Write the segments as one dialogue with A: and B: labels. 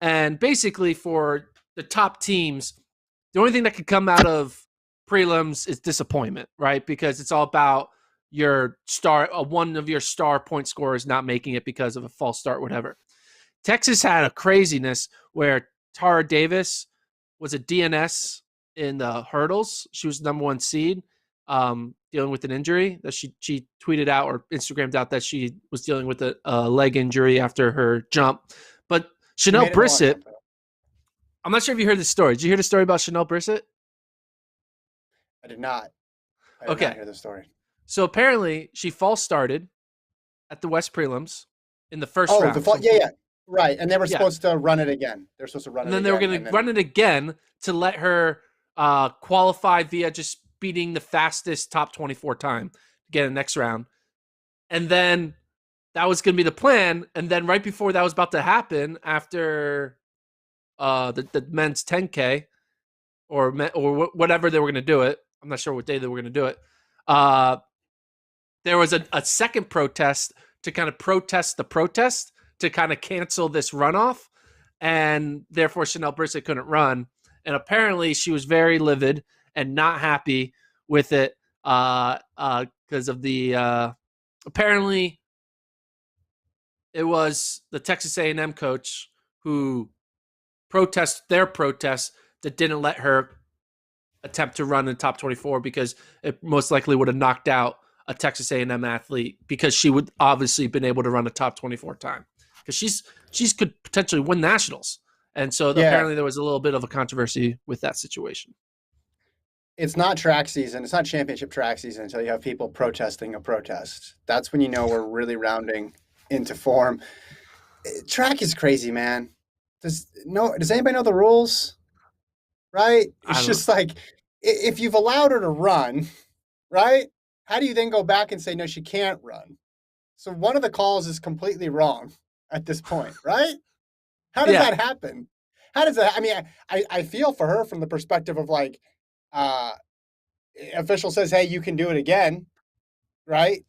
A: And basically, for the top teams, the only thing that could come out of prelims is disappointment, right? Because it's all about your star, one of your star point scorers not making it because of a false start, whatever. Texas had a craziness where Tara Davis was a DNS in the hurdles. She was the number one seed, dealing with an injury that she tweeted out or Instagrammed out that she was dealing with a leg injury after her jump. But Chanel Brissett, I'm not sure if you heard the story. Did you hear the story about Chanel Brissett?
B: I did not. I did
A: Okay.
B: not hear the story.
A: So apparently she false started at the West prelims in the first round.
B: Yeah. Right. And they were supposed to run it again. They're supposed to run it again.
A: And then they were going to run it again to let her qualify via just beating the fastest top 24 time to get a next round. And then that was going to be the plan. And then right before that was about to happen, after the men's 10K or whatever they were going to do it, I'm not sure what day they were going to do it, there was a second protest to kind of protest the protest to kind of cancel this runoff, and therefore Chanel Brissett couldn't run. And apparently she was very livid and not happy with it because of the apparently it was the Texas A&M coach who protested their protest that didn't let her attempt to run in the top 24 because it most likely would have knocked out a Texas A&M athlete because she would obviously been able to run a top 24 time because she's could potentially win nationals. And so apparently there was a little bit of a controversy with that situation.
B: It's not track season. It's not championship track season until you have people protesting a protest. That's when you know we're really rounding into form. Track is crazy, man. Does anybody know the rules? Right? It's just like, if you've allowed her to run, right? How do you then go back and say, no, she can't run? So one of the calls is completely wrong at this point, right? How does that happen? How does that, I mean, I feel for her from the perspective of like, official says, hey, you can do it again, right?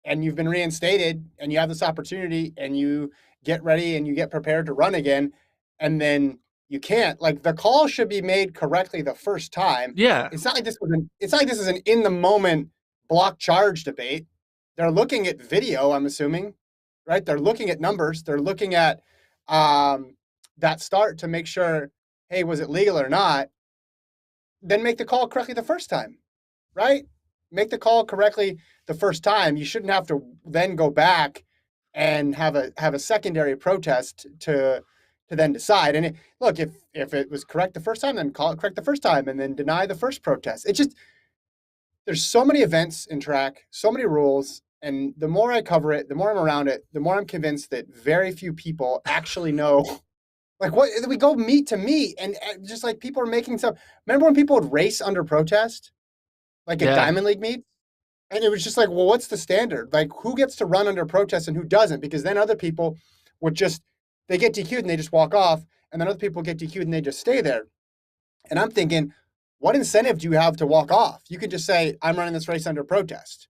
B: And you've been reinstated and you have this opportunity and you get ready and you get prepared to run again. And then you can't. Like, the call should be made correctly the first time.
A: Yeah.
B: It's not like this is an in the moment block charge debate. They're looking at video, I'm assuming, right? They're looking at numbers. They're looking at that start to make sure, hey, was it legal or not? Then make the call correctly the first time, right? Make the call correctly the first time. You shouldn't have to then go back and have a secondary protest to then decide. And look, if it was correct the first time, then call it correct the first time and then deny the first protest. It's just, there's so many events in track, so many rules. And the more I cover it, the more I'm around it, the more I'm convinced that very few people actually know. Like, what we go meet to meet, and just like people are making stuff. Remember when people would race under protest, like at Diamond League meets, and it was just like, well, what's the standard? Like, who gets to run under protest and who doesn't? Because then other people would they get DQ'd and they just walk off, and then other people get DQ'd and they just stay there. And I'm thinking, what incentive do you have to walk off? You could just say, I'm running this race under protest,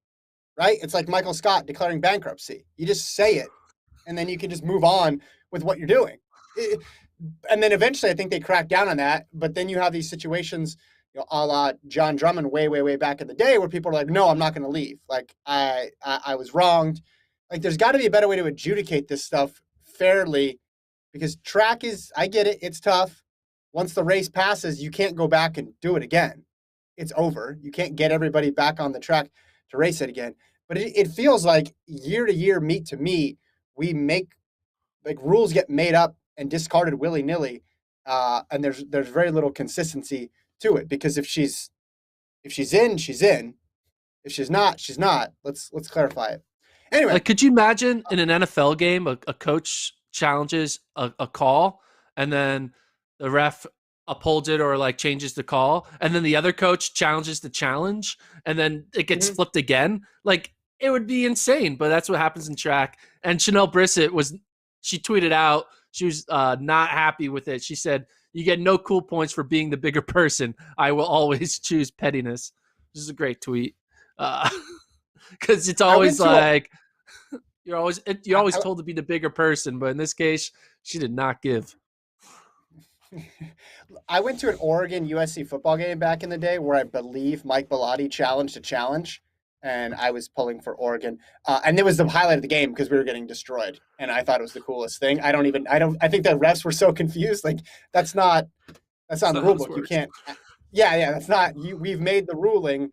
B: right? It's like Michael Scott declaring bankruptcy. You just say it, and then you can just move on with what you're doing. And then eventually I think they crack down on that. But then you have these situations, a la John Drummond way, way, way back in the day where people are like, no, I'm not going to leave. Like, I was wronged. Like, there's got to be a better way to adjudicate this stuff fairly, because track is, I get it, it's tough. Once the race passes, you can't go back and do it again. It's over. You can't get everybody back on the track to race it again. But it feels like year to year, meet to meet, we make, like, rules get made up and discarded willy-nilly, and there's very little consistency to it, because if she's in, she's in. If she's not, she's not. Let's clarify it. Anyway,
A: like, could you imagine in an NFL game, a coach challenges a call, and then the ref upholds it or like changes the call, and then the other coach challenges the challenge, and then it gets flipped again? Like, it would be insane, but that's what happens in track. And Chanel Brissett she tweeted out, she was not happy with it. She said, you get no cool points for being the bigger person. I will always choose pettiness. This is a great tweet. Because it's always like, you're always told to be the bigger person, but in this case, she did not give.
B: I went to an Oregon USC football game back in the day where I believe Mike Bellotti challenged a challenge, and I was pulling for Oregon. And it was the highlight of the game because we were getting destroyed, and I thought it was the coolest thing. I think the refs were so confused. Like that's not
A: That's
B: in the
A: not how
B: rule
A: this
B: book. You
A: works.
B: can't. Yeah, that's not you. We've made the ruling.